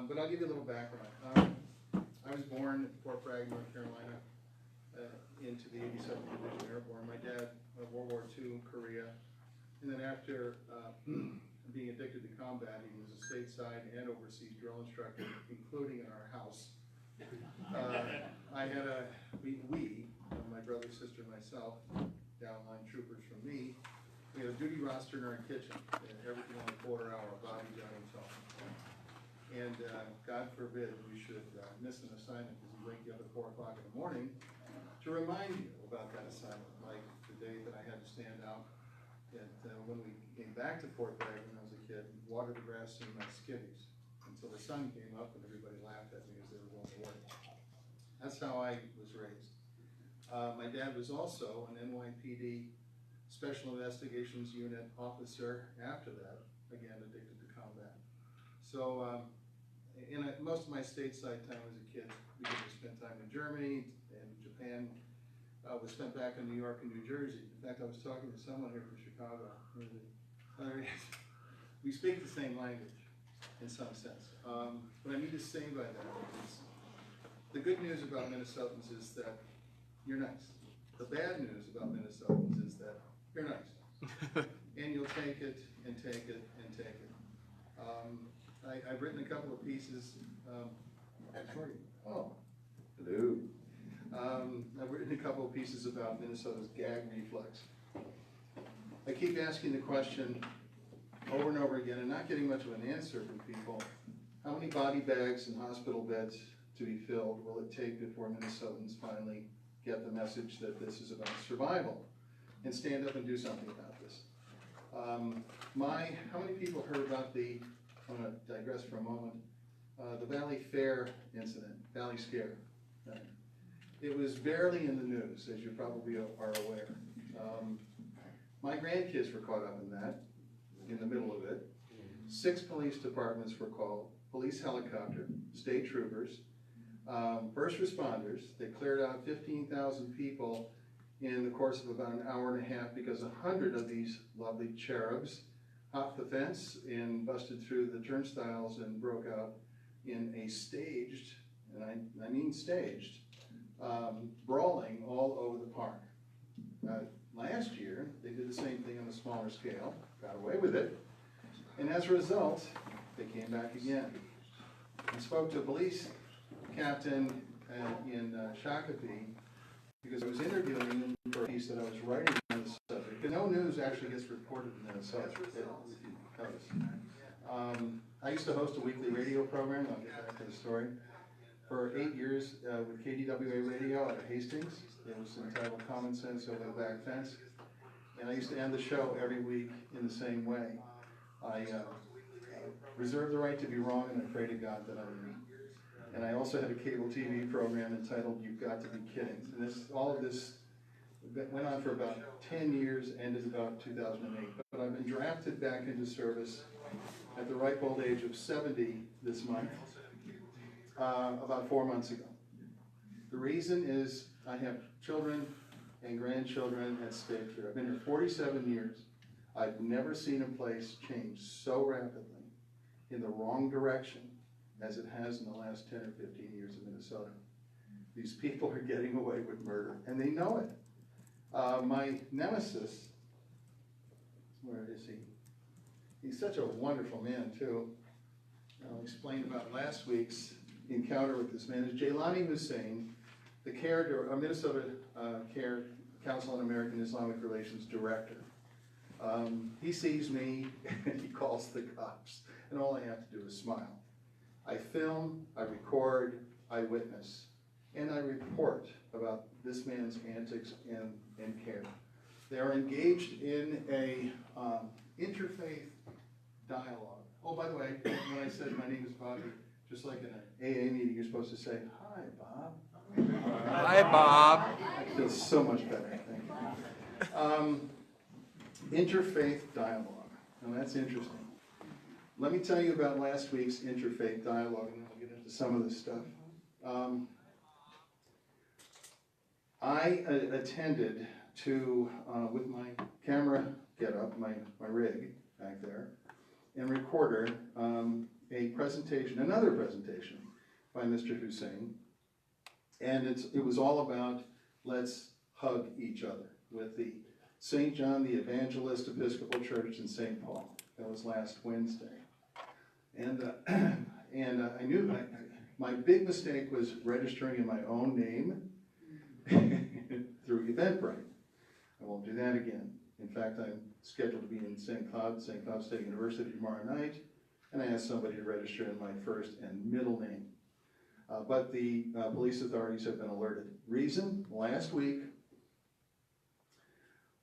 But I'll give you a little background. I was born in Fort Bragg, North Carolina, into the 87th Division Airborne. My dad, World War II, Korea. And then after being addicted to combat, he was a stateside and overseas drill instructor, including in our house. I had my brother, sister, and myself, downline troopers from me, we had a duty roster in our kitchen, and everything on a quarter-hour, Bobby, Johnny, and Tom. And God forbid we should miss an assignment because he'd wake you up at 4 o'clock in the morning to remind you about that assignment, like the day that I had to stand out. And when we came back to Fort Bragg when I was a kid, water the grass in my skivvies until the sun came up and everybody laughed at me as they were going to work. That's how I was raised. My dad was also an NYPD Special Investigations Unit officer after that, again addicted to combat. So most of my stateside time as a kid, we could spend time in Germany and Japan. Was spent back in New York and New Jersey. In fact, I was talking to someone here from Chicago. We speak the same language in some sense. What I mean to say by that is the good news about Minnesotans is that you're nice. The bad news about Minnesotans is that you're nice. And you'll take it and take it and take it. I've written a couple of pieces. Hello. I've written a couple of pieces about Minnesota's gag reflex. I keep asking the question over and over again and not getting much of an answer from people. How many body bags and hospital beds to be filled will it take before Minnesotans finally get the message that this is about survival and stand up and do something about this? How many people heard about I'm going to digress for a moment, the Valley Fair incident, Valley Scare? It was barely in the news, as you probably are aware. My grandkids were caught up in that, in the middle of it. 6 police departments were called, police helicopter, state troopers, first responders. They cleared out 15,000 people in the course of about an hour and a half because 100 of these lovely cherubs hopped the fence and busted through the turnstiles and broke out in a staged, and I mean staged, brawling all over the park. Last year, they did the same thing on a smaller scale, got away with it, and as a result, they came back again. I spoke to a police captain in Shakopee because I was interviewing him for a piece that I was writing on the subject. Because no news actually gets reported in Minnesota, if you notice. I used to host a weekly radio program, I'll get back to the story, for 8 years with KDWA Radio out of Hastings. It was entitled Common Sense Over the Back Fence. And I used to end the show every week in the same way. I reserve the right to be wrong, and I pray to God that I am. And I also had a cable TV program entitled You've Got to Be Kidding. And all of this went on for about 10 years, ended about 2008. But I've been drafted back into service at the ripe old age of 70 this month, about 4 months ago. The reason is I have children and grandchildren at stake here. I've been here 47 years. I've never seen a place change so rapidly in the wrong direction as it has in the last 10 or 15 years in Minnesota. These people are getting away with murder, and they know it. My nemesis, where is he? He's such a wonderful man, too. I'll explain about last week's encounter with this man. Is Jailani Hussein, the Minnesota Council on American Islamic Relations director. He sees me, and he calls the cops, and all I have to do is smile. I film, I record, I witness, and I report about this man's antics and care. They are engaged in a interfaith dialogue. Oh, by the way, when I said my name is Bobby, just like in an AA meeting, you're supposed to say, "Hi, Bob." Hi, Bob. I feel so much better, thank you. Interfaith dialogue. Now that's interesting. Let me tell you about last week's interfaith dialogue, and then we'll get into some of this stuff. I attended to, with my camera get up, my rig back there, and recorder, a presentation, another presentation by Mr. Hussein, and it was all about let's hug each other with the St. John the Evangelist Episcopal Church in St. Paul. That was last Wednesday. And I knew my big mistake was registering in my own name through Eventbrite. I won't do that again. In fact, I'm scheduled to be in St. Cloud State University tomorrow night, and I asked somebody to register in my first and middle name. But the police authorities have been alerted. Reason, last week,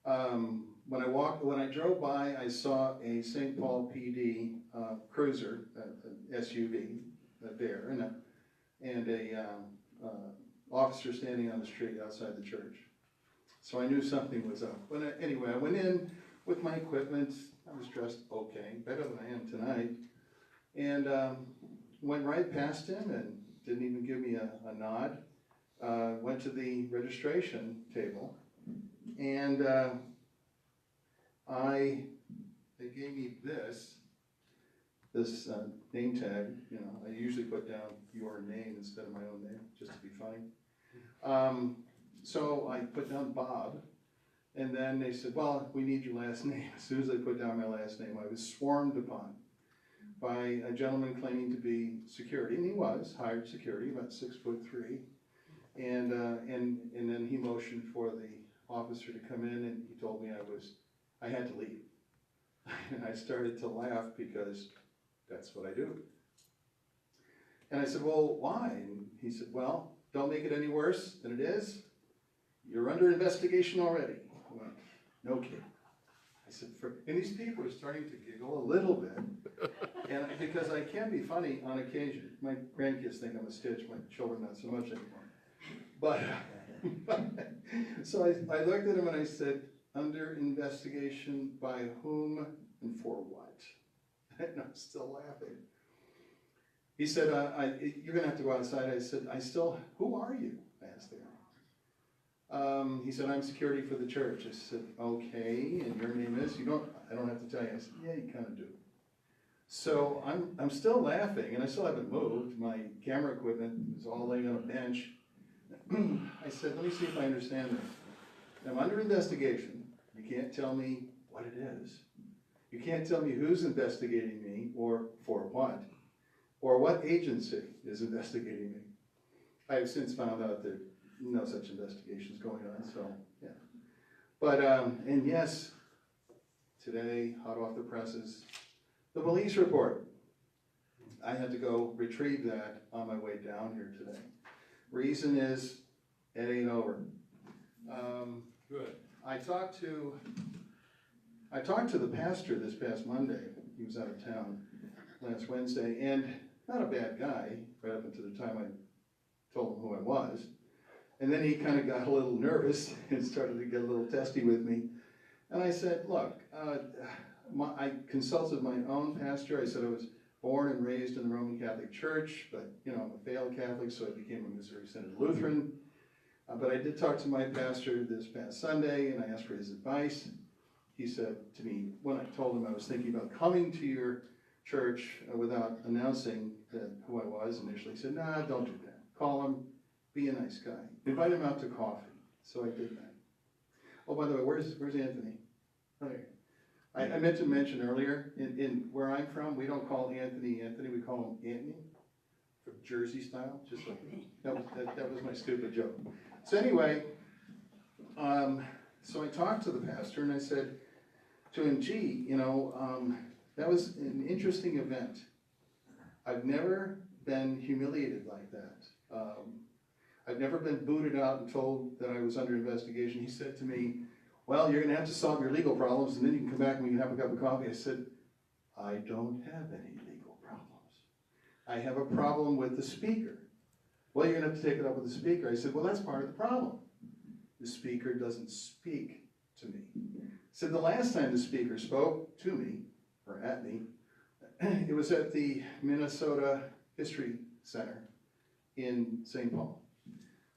when I drove by, I saw a St. Paul PD cruiser, SUV, there, and a officer standing on the street outside the church. So I knew something was up. Anyway, I went in with my equipment. I was dressed okay, better than I am tonight, and went right past him and didn't even give me a nod. Went to the registration table, and they gave me this name tag. You know, I usually put down your name instead of my own name, just to be funny. So I put down Bob, and then they said, well, we need your last name. As soon as I put down my last name, I was swarmed upon by a gentleman claiming to be security, and he was hired security, about 6'3", and then he motioned for the officer to come in, and he told me I had to leave. And I started to laugh because that's what I do. And I said, well, why? And he said, well, don't make it any worse than it is. You're under investigation already. I went, no kidding. I said, and these people are starting to giggle a little bit, and because I can be funny on occasion. My grandkids think I'm a stitch, my children not so much anymore. But, so I looked at him and I said, under investigation by whom and for what? And I'm still laughing. He said, you're gonna have to go outside. I said, who are you? I asked the guy. He said, I'm security for the church. I said, okay, and your name is? I don't have to tell you. I said, yeah, you kind of do. So I'm still laughing, and I still haven't moved. My camera equipment is all laying on a bench. I said, let me see if I understand this. I'm under investigation. You can't tell me what it is. You can't tell me who's investigating me, or for what, or what agency is investigating me. I have since found out that no such investigations going on, so, yeah. But, and yes, today, hot off the presses, the police report. I had to go retrieve that on my way down here today. Reason is, it ain't over. Good. I talked to the pastor this past Monday. He was out of town last Wednesday, and not a bad guy, right up until the time I told him who I was. And then he kind of got a little nervous and started to get a little testy with me. And I said, look, I consulted my own pastor. I said I was born and raised in the Roman Catholic Church, but you know, I'm a failed Catholic, so I became a Missouri Synod Lutheran. But I did talk to my pastor this past Sunday, and I asked for his advice. He said to me, when I told him I was thinking about coming to your church without announcing who I was initially, he said, nah, don't do that. Call him. Be a nice guy. Invite him out to coffee. So I did that. Oh, by the way, where's Anthony? Oh, here. I meant to mention earlier, in where I'm from, we don't call Anthony, we call him Antony, from Jersey style, just like that was my stupid joke. So anyway, so I talked to the pastor and I said to him, gee, you know, that was an interesting event. I've never been humiliated like that. I've never been booted out and told that I was under investigation. He said to me, well, you're going to have to solve your legal problems and then you can come back and we can have a cup of coffee. I said, I don't have any legal problems. I have a problem with the speaker. Well, you're going to have to take it up with the speaker. I said, well, that's part of the problem. The speaker doesn't speak to me. I said, the last time the speaker spoke to me, or at me, it was at the Minnesota History Center in St. Paul,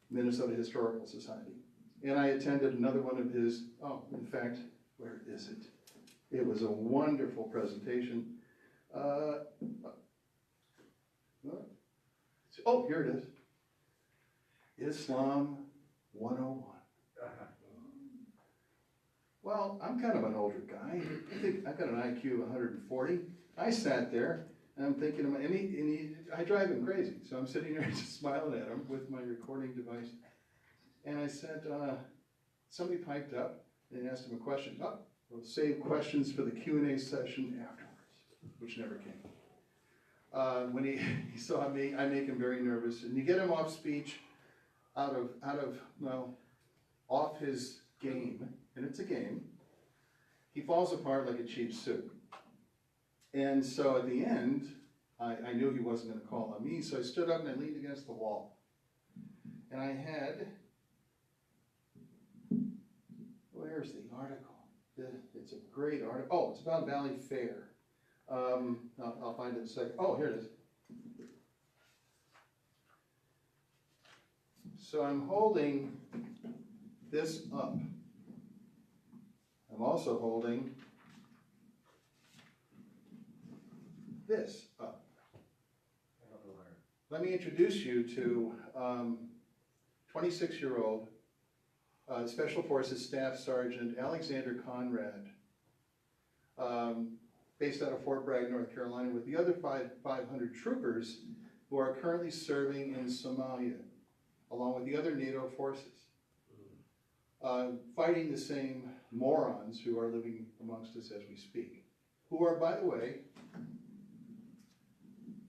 Minnesota Historical Society. And I attended another one of his, in fact, where is it? It was a wonderful presentation. Oh, here it is. Islam 101. Well, I'm kind of an older guy. I think I've got an IQ of 140. I sat there and I'm thinking, I drive him crazy. So I'm sitting there just smiling at him with my recording device. And I said, somebody piped up and asked him a question. Oh, we'll save questions for the Q&A session afterwards, which never came. When he saw me, I make him very nervous. And you get him off speech, off his game, and it's a game, he falls apart like a cheap suit. And so at the end, I knew he wasn't going to call on me, so I stood up and I leaned against the wall. And I had, where's the article? It's a great article. Oh, it's about Valley Fair. I'll find it in a second. Oh, here it is. So I'm holding this up. I'm also holding this up. Let me introduce you to 26-year-old Special Forces Staff Sergeant Alexander Conrad, based out of Fort Bragg, North Carolina, with the other 500 troopers who are currently serving in Somalia, along with the other NATO forces, fighting the same morons who are living amongst us as we speak, who are, by the way,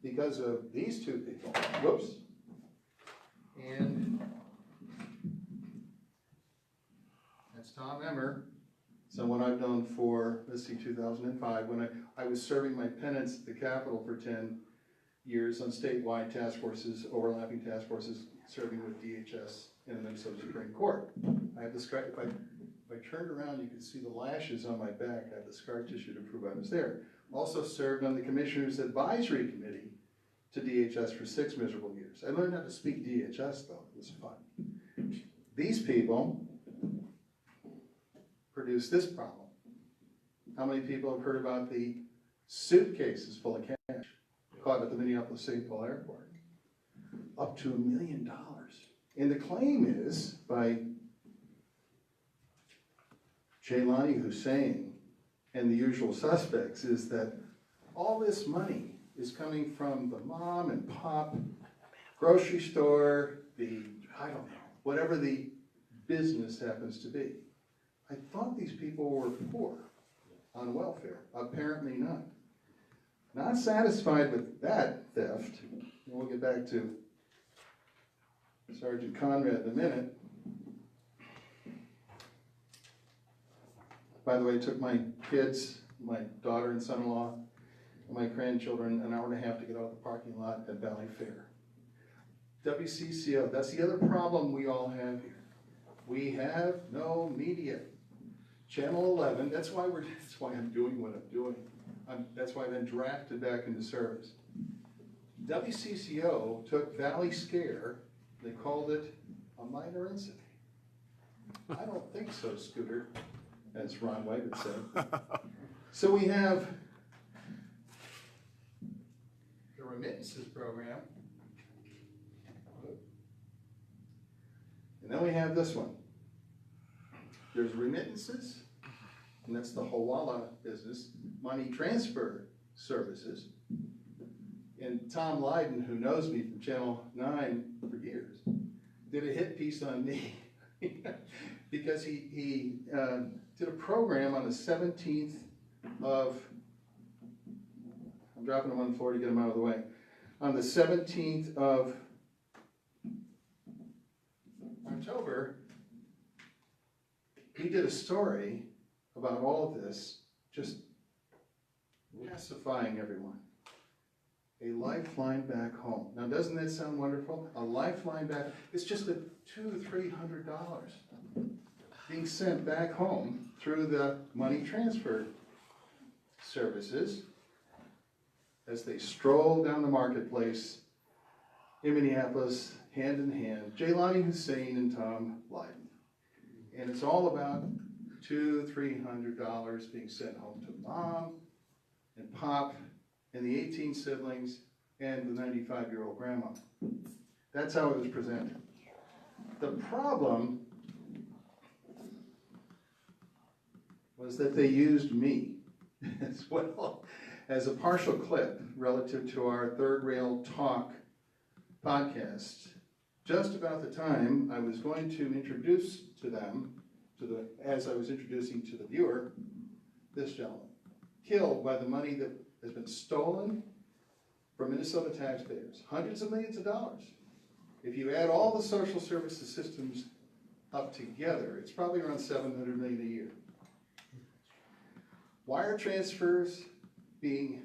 because of these two people, whoops, and that's Tom Emmer, someone I've known for, let's see, 2005, when I was serving my penance at the Capitol for 10 years on statewide task forces, overlapping task forces, serving with DHS and the Minnesota Supreme Court. I have the scar, if I turned around, you could see the lashes on my back. I have the scar tissue to prove I was there. Also served on the Commissioner's Advisory Committee to DHS for 6 miserable years. I learned how to speak DHS though, it was fun. These people produced this problem. How many people have heard about the suitcases full of cash caught at the Minneapolis-St. Paul Airport? Up to $1 million. And the claim is by Jailani Hussein and the usual suspects is that all this money is coming from the mom and pop grocery store, I don't know, whatever the business happens to be. I thought these people were poor on welfare. Apparently not. Not satisfied with that theft, and we'll get back to Sergeant Conrad in a minute. By the way, I took my kids, my daughter and son-in-law, and my grandchildren an hour and a half to get out of the parking lot at Valley Fair. WCCO, that's the other problem we all have here. We have no media. Channel 11, that's why I'm doing what I'm doing. That's why I've been drafted back into service. WCCO took Valley Scare, they called it a minor incident. I don't think so, Scooter, as Ron White would say. So we have the remittances program, and then we have this one. There's remittances, and that's the Hawala business, money transfer services. And Tom Lydon, who knows me from Channel 9 for years, did a hit piece on me because he did a program on the 17th of, I'm dropping him on the floor to get him out of the way, on the 17th of October. He did a story about all of this, just pacifying everyone. A lifeline back home. Now, doesn't that sound wonderful? A lifeline back, it's just $200 to $300 being sent back home through the money transfer services as they stroll down the marketplace in Minneapolis, hand in hand, Jailani Hussein and Tom Lydon. And it's all about $200 to $300 being sent home to mom and pop and the 18 siblings and the 95-year-old grandma. That's how it was presented. The problem was that they used me as well as a partial clip relative to our Third Rail Talk podcast, just about the time I was going to introduce to them, as I was introducing to the viewer, this gentleman, killed by the money that has been stolen from Minnesota taxpayers, hundreds of millions of dollars. If you add all the social services systems up together, it's probably around $700 million a year. Wire transfers being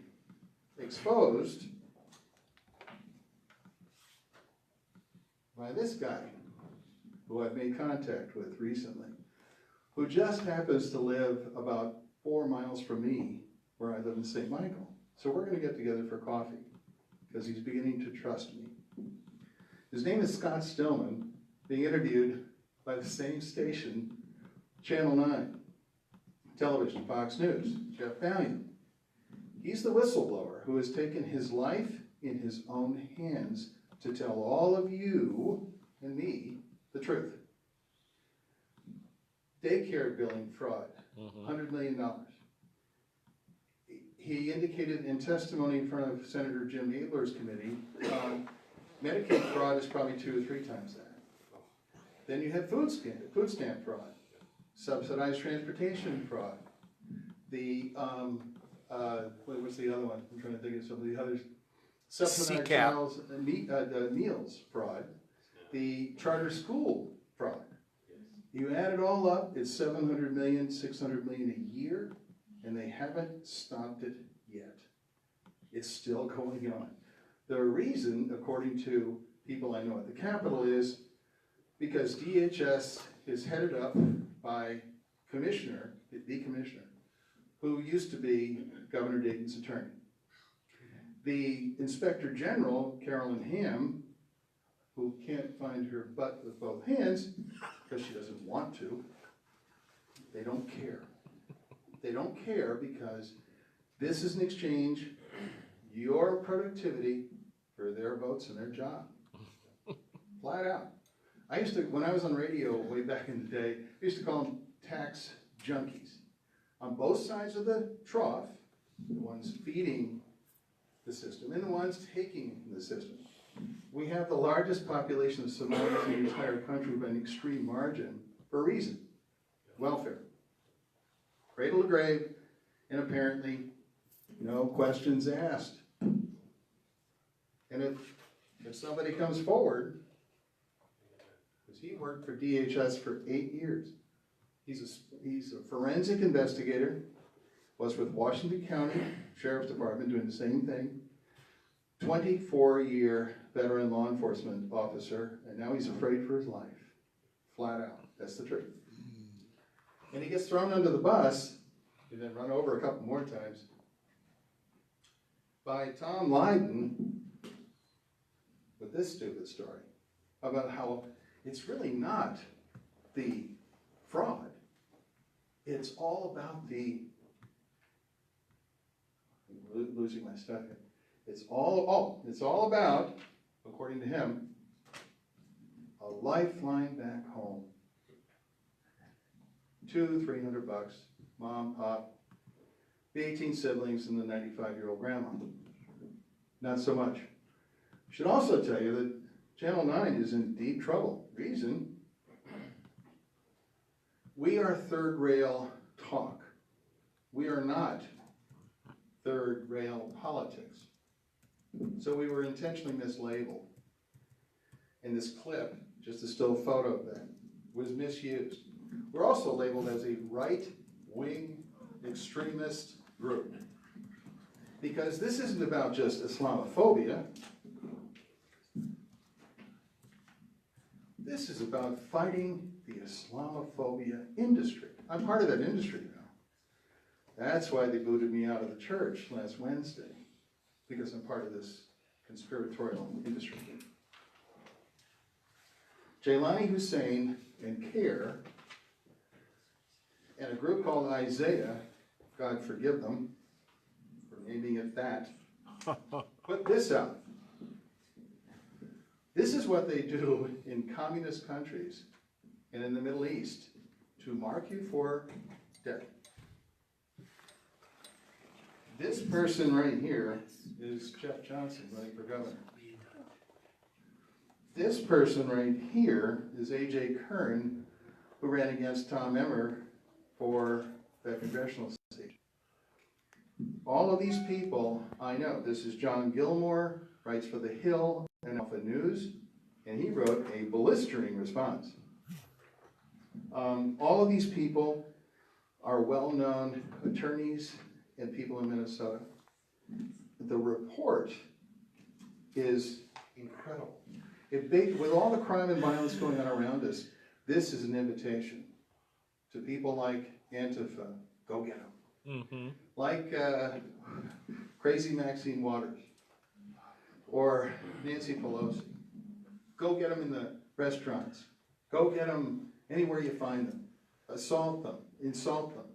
exposed by this guy, who I've made contact with recently, who just happens to live about 4 miles from me, where I live in St. Michael. So we're going to get together for coffee, because he's beginning to trust me. His name is Scott Stillman, being interviewed by the same station, Channel 9, television, Fox News, Jeff Valiant. He's the whistleblower who has taken his life in his own hands to tell all of you and me the truth. Daycare billing fraud, $100 million. He indicated in testimony in front of Senator Jim Adler's committee, Medicaid fraud is probably 2 or 3 times that. Then you have food stamp fraud, subsidized transportation fraud, the, what's the other one? I'm trying to think of some of the others. Subsidized meals fraud, the charter school fraud. You add it all up, it's $700 million, $600 million a year, and they haven't stopped it yet. It's still going on. The reason, according to people I know at the Capitol, is because DHS is headed up by commissioner, the commissioner, who used to be Governor Dayton's attorney. The Inspector General, Carolyn Ham, who can't find her butt with both hands because she doesn't want to, they don't care. They don't care because this is an exchange, your productivity for their votes and their job. Flat out. I used to, when I was on radio way back in the day, I used to call them tax junkies. On both sides of the trough, the ones feeding the system and the ones taking the system. We have the largest population of Somalis in the entire country by an extreme margin for a reason: welfare. Cradle to grave, and apparently no questions asked. And if somebody comes forward, because he worked for DHS for 8 years, he's a forensic investigator, was with Washington County Sheriff's Department doing the same thing, 24-year veteran law enforcement officer, and now he's afraid for his life. Flat out, that's the truth. And he gets thrown under the bus, and then run over a couple more times, by Tom Lydon with this stupid story about how it's really not the fraud, it's all about the, I'm losing my stuff here. It's all about, according to him, a lifeline back home. $200-300, mom, pop, the 18 siblings, and the 95-year-old grandma. Not so much. I should also tell you that Channel 9 is in deep trouble. Reason, we are third rail talk. We are not third rail politics. So we were intentionally mislabeled. And this clip, just a still photo of that, was misused. We're also labeled as a right-wing extremist group. Because this isn't about just Islamophobia. This is about fighting the Islamophobia industry. I'm part of that industry now. That's why they booted me out of the church last Wednesday, because I'm part of this conspiratorial industry. Jailani Hussein and CARE, and a group called Isaiah, God forgive them for naming it that, put this out. This is what they do in communist countries and in the Middle East to mark you for death. This person right here is Jeff Johnson running for governor. This person right here is A.J. Kern, who ran against Tom Emmer for that congressional seat. All of these people I know. This is John Gilmore, writes for The Hill and Alpha News, and he wrote a blistering response. All of these people are well-known attorneys and people in Minnesota. The report is incredible. With all the crime and violence going on around us, this is an invitation to people like Antifa, go get them. Mm-hmm. Like crazy Maxine Waters or Nancy Pelosi. Go get them in the restaurants. Go get them anywhere you find them. Assault them, insult them.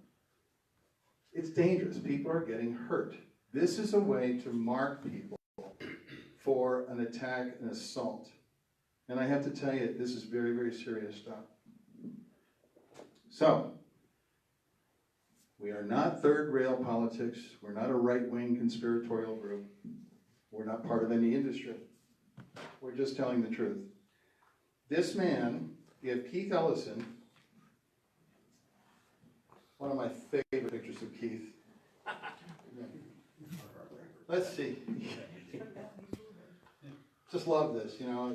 It's dangerous. People are getting hurt. This is a way to mark people for an attack, an assault. And I have to tell you, this is very, very serious stuff. So, we are not third rail politics. We're not a right-wing conspiratorial group. We're not part of any industry. We're just telling the truth. This man, if Keith Ellison, one of my favorite pictures of Keith. Let's see. Just love this, you know.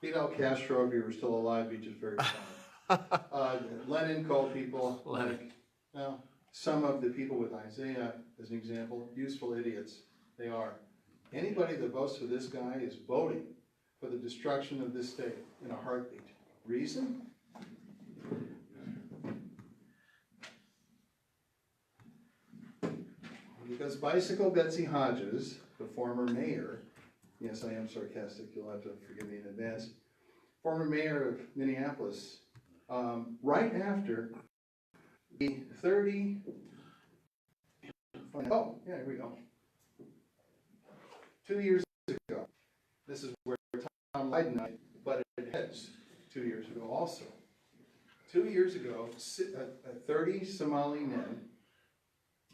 Fidel Castro, if he were still alive, he'd just very funny. Lenin called people like, some of the people with Isaiah, as an example, useful idiots. They are. Anybody that votes for this guy is voting for the destruction of this state in a heartbeat. Reason? Because Bicycle Betsy Hodges, the former mayor, yes, I am sarcastic, you'll have to forgive me in advance, former mayor of Minneapolis, right after the 30, oh, yeah, here we go. 2 years ago, this is where Tom Biden died, but it heads 2 years ago also. 2 years ago, 30 Somali men,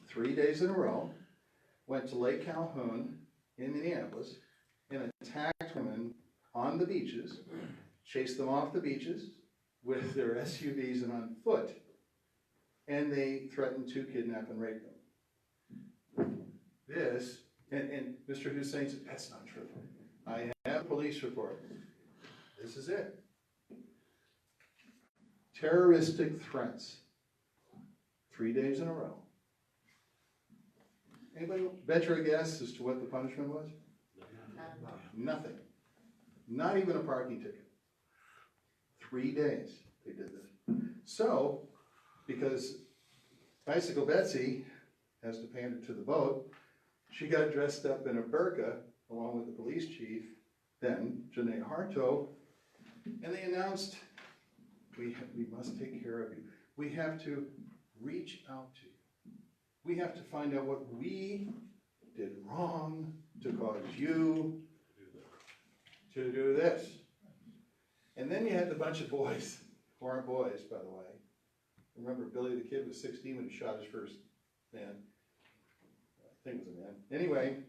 3 days in a row, went to Lake Calhoun in Minneapolis and attacked women on the beaches, chased them off the beaches with their SUVs and on foot, and they threatened to kidnap and rape them. This, and Mr. Hussein said, that's not true. I have a police report. This is it. Terroristic threats. 3 days in a row. Anybody venture a guess as to what the punishment was? Nothing. Not even a parking ticket. 3 days they did this. So, because Bicycle Betsy has to pander to the vote, she got dressed up in a burqa along with the police chief, then Janae Harto, and they announced, we must take care of you. We have to reach out to you. We have to find out what we did wrong to cause you to do this. And then you had the bunch of boys, who aren't boys, by the way. Remember, Billy the Kid was 16 when he shot his first man. I think it was a man. Anyway,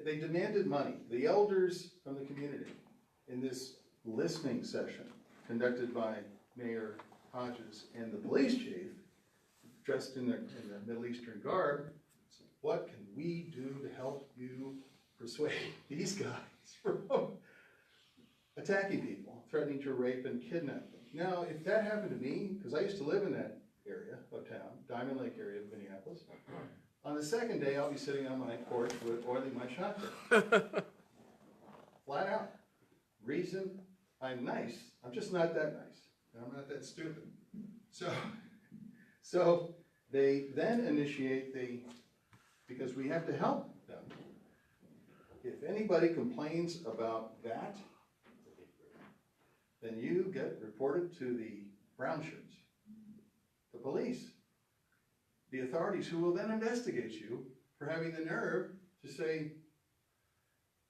they demanded money. The elders from the community in this listening session conducted by Mayor Hodges and the police chief, dressed in the Middle Eastern garb, said, what can we do to help you persuade these guys from attacking people, threatening to rape and kidnap them? Now, if that happened to me, because I used to live in that area of town, Diamond Lake area of Minneapolis, on the second day I'll be sitting on my porch with oiling my shotgun. Flat out. Reason, I'm nice. I'm just not that nice. And I'm not that stupid. So they then initiate because we have to help them. If anybody complains about that, then you get reported to the brown shirts, the police, the authorities, who will then investigate you for having the nerve to say,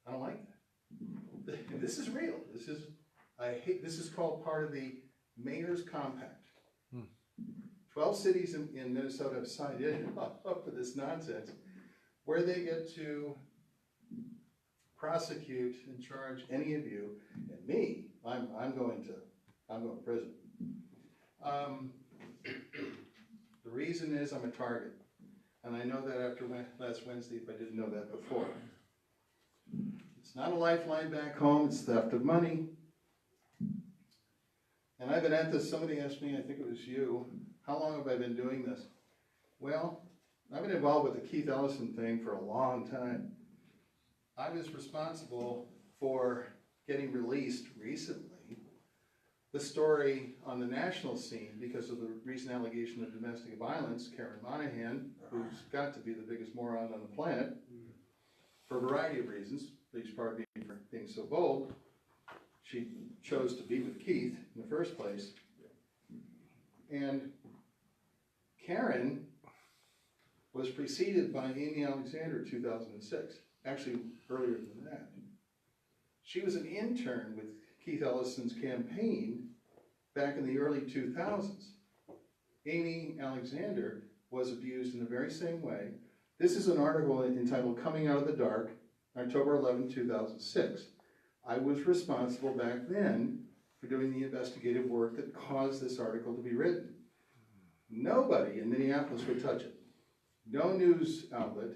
I don't like that. This is real. This is called part of the Mayor's Compact. 12 cities in Minnesota have signed in up for this nonsense, where they get to prosecute and charge any of you, and me, I'm going to prison. The reason is I'm a target, and I know that after last Wednesday, if I didn't know that before. It's not a lifeline back home, it's theft of money. And I've been at this, somebody asked me, I think it was you, how long have I been doing this? Well, I've been involved with the Keith Ellison thing for a long time. I was responsible for getting released recently the story on the national scene because of the recent allegation of domestic violence. Karen Monahan, who's got to be the biggest moron on the planet, for a variety of reasons, each part being for being so bold, she chose to be with Keith in the first place. And Karen was preceded by Amy Alexander in 2006, actually earlier than that. She was an intern with Keith Ellison's campaign back in the early 2000s. Amy Alexander was abused in the very same way. This is an article entitled Coming Out of the Dark, October 11, 2006. I was responsible back then for doing the investigative work that caused this article to be written. Nobody in Minneapolis would touch it. No news outlet.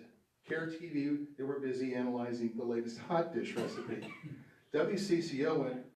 Care TV, they were busy analyzing the latest hot dish recipe. WCCO went,